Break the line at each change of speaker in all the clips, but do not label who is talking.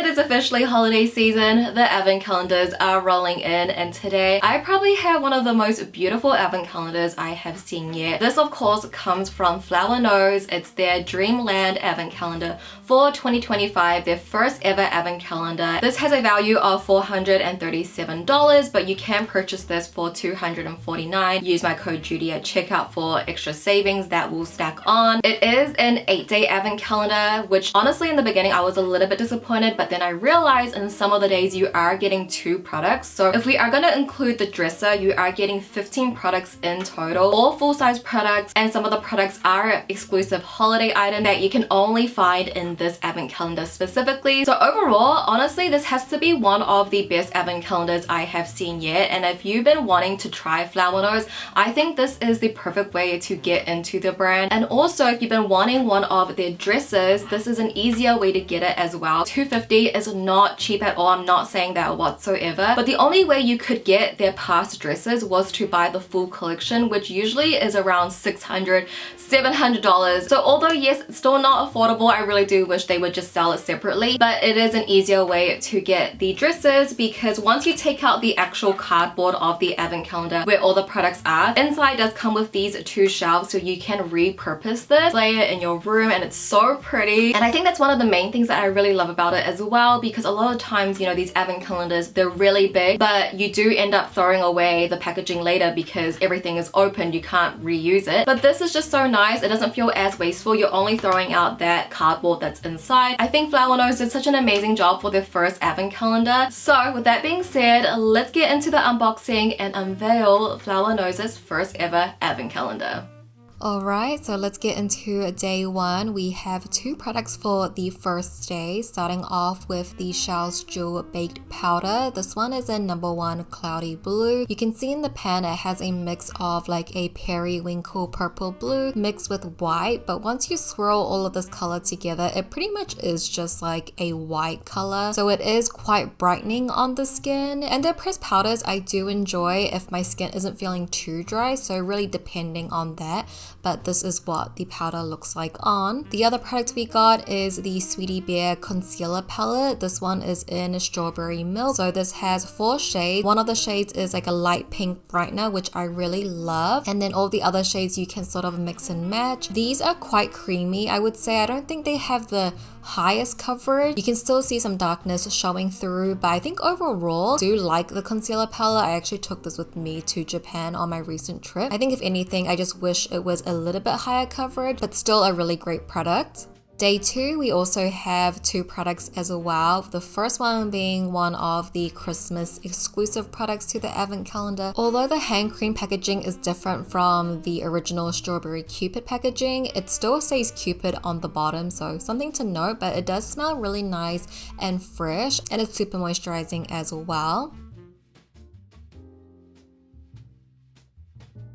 It is officially holiday season, the advent calendars are rolling in, and today I probably have one of the most beautiful advent calendars I have seen yet. This of course comes from FLORASIS. It's their Dreamland advent calendar for 2025, their first ever advent calendar. This has a value of $437, but you can purchase this for $249. Use my code JUDY at checkout for extra savings that will stack on. It is an 8-day advent calendar, which honestly in the beginning I was a little bit disappointed, but then I realized in some of the days you are getting 2 products. So if we are going to include the dresser, you are getting 15 products in total, all full-size products, and some of the products are exclusive holiday items that you can only find in this advent calendar specifically. So overall, honestly, this has to be one of the best advent calendars I have seen yet, and if you've been wanting to try FLORASIS, I think this is the perfect way to get into the brand. And also if you've been wanting one of their dresses, this is an easier way to get it as well. $250 is not cheap at all, I'm not saying that whatsoever, but the only way you could get their past dresses was to buy the full collection, which usually is around $600, $700. So although yes, it's still not affordable, I really do wish they would just sell it separately, but it is an easier way to get the dresses, because once you take out the actual cardboard of the advent calendar where all the products are, inside does come with these 2 shelves, so you can repurpose this, lay it in your room, and it's so pretty. And I think that's one of the main things that I really love about it as well, because a lot of times, you know, these advent calendars, they're really big, but you do end up throwing away the packaging later because everything is open, you can't reuse it. But this is just so nice, it doesn't feel as wasteful, you're only throwing out that cardboard that's inside. I think FLORASIS did such an amazing job for their first advent calendar. So with that being said, let's get into the unboxing and unveil FLORASIS' first ever advent calendar. Alright, so let's get into day 1. We have 2 products for the first day, starting off with the Shell's Jewel Baked Powder. This one is in number 1 Cloudy Blue. You can see in the pan it has a mix of like a periwinkle purple blue mixed with white, but once you swirl all of this color together, it pretty much is just like a white color. So it is quite brightening on the skin, and their pressed powders I do enjoy if my skin isn't feeling too dry, so really depending on that. But this is what the powder looks like on. The other product we got is the Sweetie Bear Concealer Palette. This one is in Strawberry Milk. So this has 4 shades. One of the shades is like a light pink brightener, which I really love. And then all the other shades you can sort of mix and match. These are quite creamy, I would say. I don't think they have the highest coverage. You can still see some darkness showing through, but I think overall I do like the concealer palette. I actually took this with me to Japan on my recent trip. I think if anything, I just wish it was a little bit higher coverage, but still a really great product. Day 2, we also have 2 products as well. The first one being one of the Christmas exclusive products to the advent calendar. Although the hand cream packaging is different from the original Strawberry Cupid packaging, it still says Cupid on the bottom, so something to note, but it does smell really nice and fresh, and it's super moisturizing as well.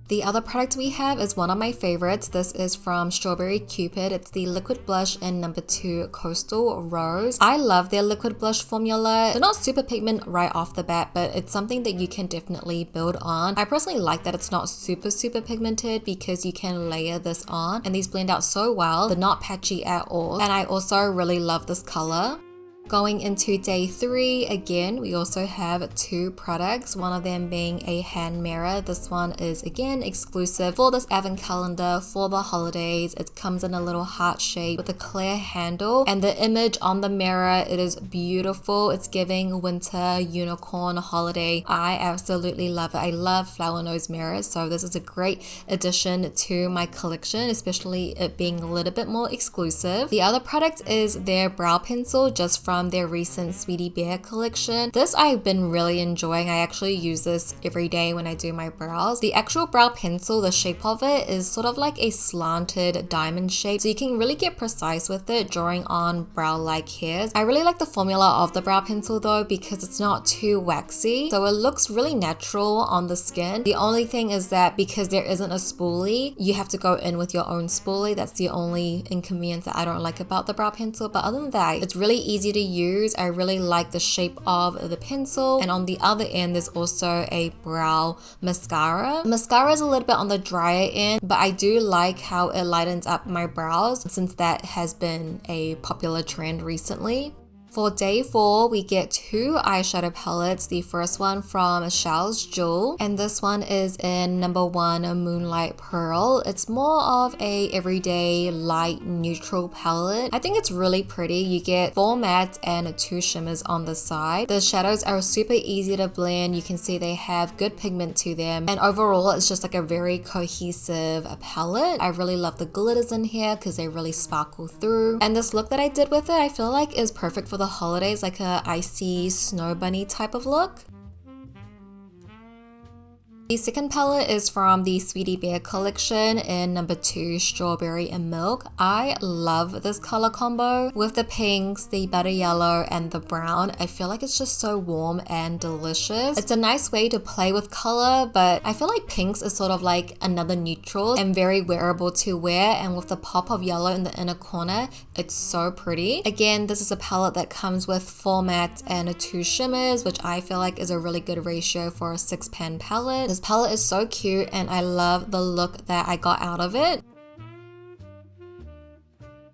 The other product we have is one of my favorites. This is from Strawberry Cupid. It's the liquid blush in number 2 Coastal Rose. I love their liquid blush formula. They're not super pigment right off the bat, but it's something that you can definitely build on. I personally like that it's not super pigmented because you can layer this on, and these blend out so well. They're not patchy at all, and I also really love this color. Going into day 3, again, we also have 2 products, one of them being a hand mirror. This one is again exclusive for this advent calendar for the holidays. It comes in a little heart shape with a clear handle, and the image on the mirror, it is beautiful. It's giving winter, unicorn, holiday. I absolutely love it. I love flower nose mirrors, so this is a great addition to my collection, especially it being a little bit more exclusive. The other product is their brow pencil, just from their recent Sweetie Bear collection. This I've been really enjoying. I actually use this every day when I do my brows. The actual brow pencil, the shape of it is sort of like a slanted diamond shape, so you can really get precise with it, drawing on brow-like hairs. I really like the formula of the brow pencil though, because it's not too waxy, so it looks really natural on the skin. The only thing is that because there isn't a spoolie, you have to go in with your own spoolie. That's the only inconvenience that I don't like about the brow pencil, but other than that, it's really easy to use. I really like the shape of the pencil, and on the other end there's also a brow mascara. Mascara is a little bit on the drier end, but I do like how it lightens up my brows since that has been a popular trend recently. For day 4, we get 2 eyeshadow palettes. The first one from JUUUUUDY, and this one is in number 1 Moonlight Pearl. It's more of a everyday light neutral palette. I think it's really pretty. You get 4 mattes and 2 shimmers on the side. The shadows are super easy to blend. You can see they have good pigment to them, and overall it's just like a very cohesive palette. I really love the glitters in here because they really sparkle through, and this look that I did with it I feel like is perfect for the holidays, like a icy snow bunny type of look. The second palette is from the Sweetie Bear collection in number 2 Strawberry and Milk. I love this color combo with the pinks, the butter yellow, and the brown. I feel like it's just so warm and delicious. It's a nice way to play with color, but I feel like pinks is sort of like another neutral and very wearable to wear, and with the pop of yellow in the inner corner, it's so pretty. Again, this is a palette that comes with 4 mattes and 2 shimmers, which I feel like is a really good ratio for a 6-pan palette. This palette is so cute and I love the look that I got out of it.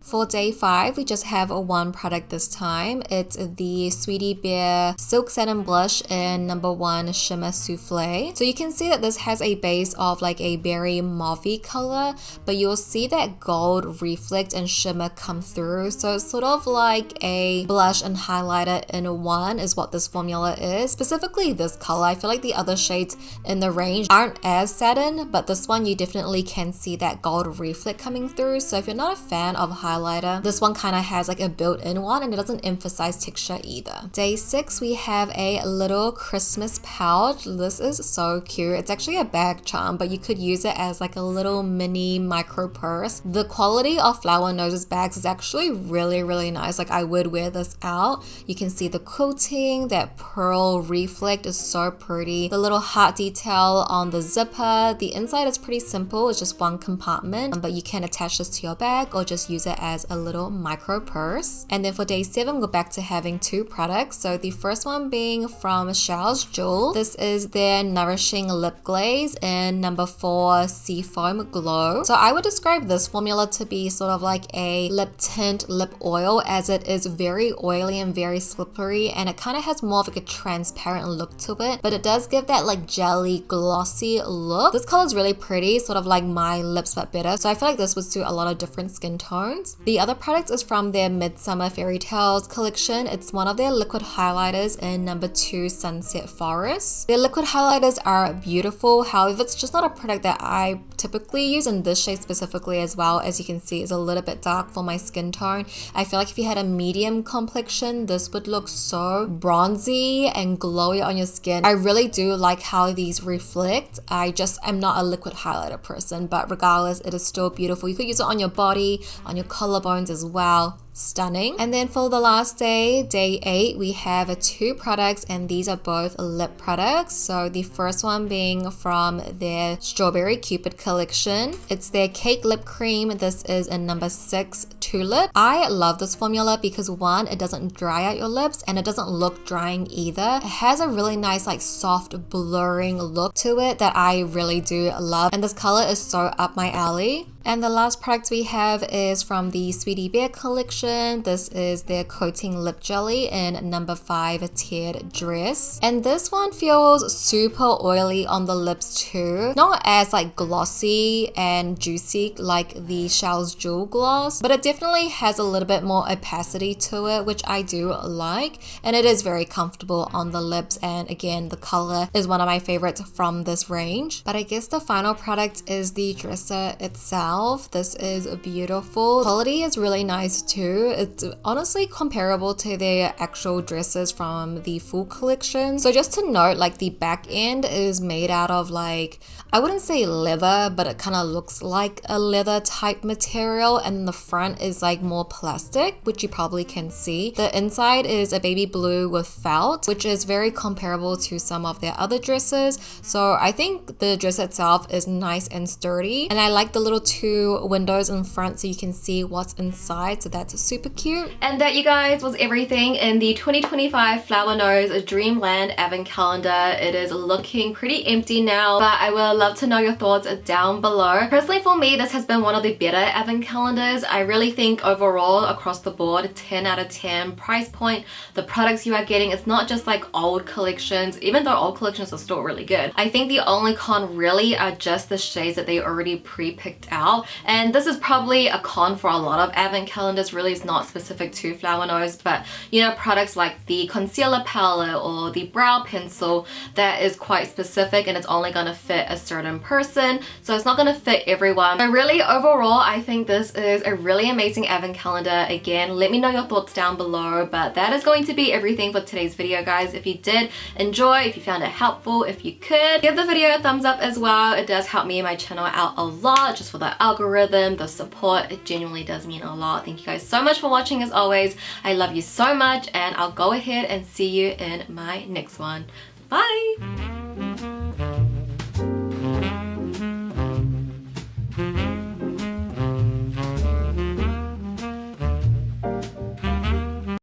For day 5, we just have one product this time. It's the Sweetie Bear Silk Satin Blush in number 1 Shimmer Souffle. So you can see that this has a base of like a berry mauvey color, but you'll see that gold reflect and shimmer come through. So it's sort of like a blush and highlighter in one is what this formula is. Specifically this color. I feel like the other shades in the range aren't as satin, but this one you definitely can see that gold reflect coming through. So if you're not a fan of highlighter, this one kind of has like a built-in one, and it doesn't emphasize texture either. Day 6, we have a little Christmas pouch. This is so cute. It's actually a bag charm, but you could use it as like a little mini micro purse. The quality of Flower Noses bags is actually really nice. Like I would wear this out. You can see the quilting, that pearl reflect is so pretty. The little heart detail on the zipper. The inside is pretty simple. It's just one compartment, but you can attach this to your bag or just use it as a little micro purse. And then for day 7, we're back to having 2 products. So the first one being from JUUUUUDY. This is their Nourishing Lip Glaze in number 4 Seafoam Glow. So I would describe this formula to be sort of like a lip tint lip oil, as it is very oily and very slippery, and it kind of has more of like a transparent look to it, but it does give that like jelly glossy look. This color is really pretty, sort of like my lips but better. So I feel like this would suit a lot of different skin tones. The other product is from their Midsummer Fairy Tales collection. It's one of their liquid highlighters in number 2 Sunset Forest. Their liquid highlighters are beautiful, however it's just not a product that I typically use, and this shade specifically as well, as you can see, is a little bit dark for my skin tone. I feel like if you had a medium complexion, this would look so bronzy and glowy on your skin. I really do like how these reflect. I just am not a liquid highlighter person, but regardless, it is still beautiful. You could use it on your body, on your collarbones as well. Stunning. And then for the last day, day 8, we have 2 products, and these are both lip products. So the first one being from their Strawberry Cupid collection. It's their Cake Lip Cream. This is in number 6 Tulip. I love this formula because 1, it doesn't dry out your lips, and it doesn't look drying either. It has a really nice like soft blurring look to it that I really do love, and this color is so up my alley. And the last product we have is from the Sweetie Bear collection. This is their Coating Lip Jelly in number 5 Tiered Dress. And this one feels super oily on the lips too. Not as like glossy and juicy like the JUUUUUDY gloss, but it definitely has a little bit more opacity to it, which I do like. And it is very comfortable on the lips, and again, the color is one of my favorites from this range. But I guess the final product is the dresser itself. This is beautiful. Quality is really nice too. It's honestly comparable to their actual dresses from the full collection. So just to note, like the back end is made out of like, I wouldn't say leather, but it kind of looks like a leather type material, and the front is like more plastic, which you probably can see. The inside is a baby blue with felt, which is very comparable to some of their other dresses. So I think the dress itself is nice and sturdy, and I like the little 2 windows in front so you can see what's inside, so that's super cute. And that, you guys, was everything in the 2025 Flower Nose Dreamland Advent Calendar. It is looking pretty empty now, but I will love to know your thoughts down below. Personally for me, this has been one of the better advent calendars. I really think overall across the board, 10 out of 10 price point. The products you are getting, it's not just like old collections, even though old collections are still really good. I think the only con really are just the shades that they already pre-picked out, and this is probably a con for a lot of advent calendars. Really, it's not specific to Flower Nose, but you know, products like the concealer palette or the brow pencil, that is quite specific and it's only gonna fit a certain person, so it's not gonna fit everyone. So really, overall, I think this is a really amazing advent calendar. Again, let me know your thoughts down below, but that is going to be everything for today's video, guys. If you did enjoy, if you found it helpful, if you could give the video a thumbs up as well. It does help me and my channel out a lot, just for the algorithm, the support. It genuinely does mean a lot. Thank you guys so much for watching as always. I love you so much, and I'll go ahead and see you in my next one. Bye!